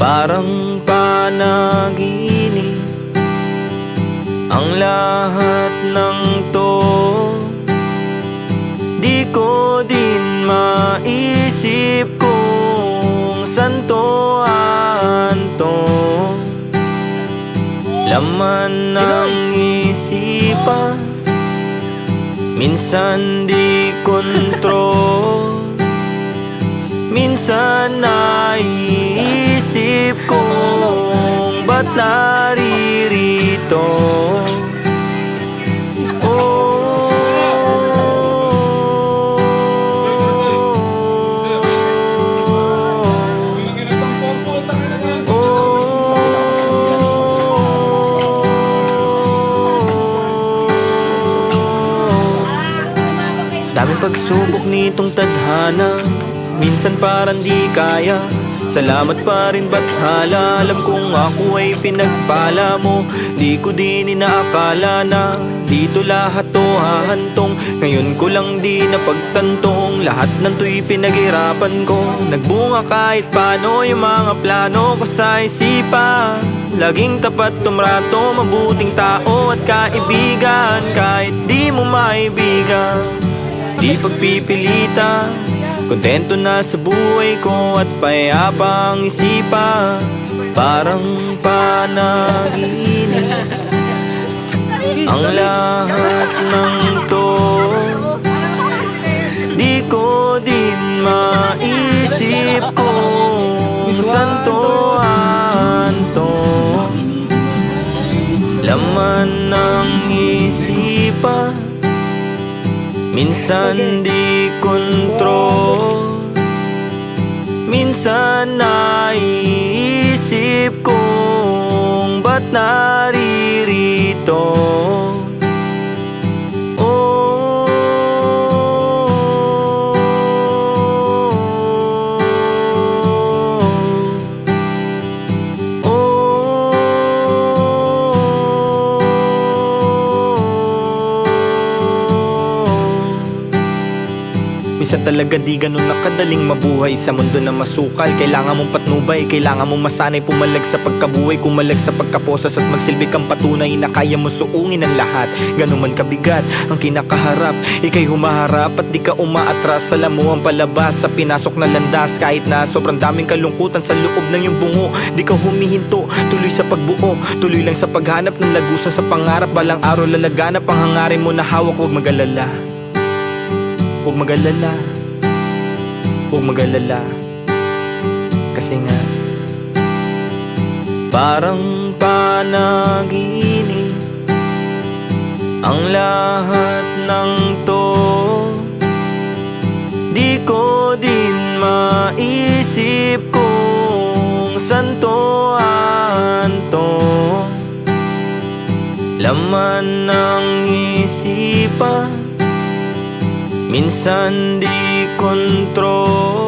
Parang panaginip ang lahat ng to. Di ko din maisip kung saan to anto. Laman ng isipan, minsan di kontrol. Minsan naiisip kung ba't naririto. Daming pagsubok nitong tadhana, minsan parang di kaya. Salamat pa rin bathala, alam kong ako ay pinagpala mo. Di ko din inaakala na dito lahat to hahantong. Ngayon ko lang di napagtantong, lahat ng to'y pinaghirapan ko. Nagbunga kahit paano yung mga plano ko sa isipan. Laging tapat tumrato, mabuting tao at kaibigan. Kahit di mo maibigan, di pagpipilitan, kontento na sa buhay ko at payapa ang isipan. Parang panaginip ang lahat ng to. Di ko din maisip kung saan to anto. Laman ng isipan, minsan di kontrol. Minsan naiisip kung ba't naririto. Minsan talaga di ganun nakadaling mabuhay sa mundo na masukal. Kailangan mong patnubay, kailangan mong masanay pumalag sa pagkabuhay, kumalag sa pagkaposas at magsilbi kang patunay na kaya mo suungin ang lahat. Ganun man kabigat ang kinakaharap, ika'y humaharap at di ka umaatras. Alam mo ang palabas sa pinasok na landas. Kahit na sobrang daming kalungkutan sa loob ng iyong bungo, di ka humihinto, tuloy sa pagbuo, tuloy lang sa paghanap ng lagusan sa pangarap. Balang araw lalaganap ang hangarin mo na hawak. Huwag mag-alala, huwag mag-alala, huwag mag-alala. Kasi nga parang panaginip ang lahat ng to. Di ko din maisip kung saan to anto. Laman ng isipan, minsan di kontrol.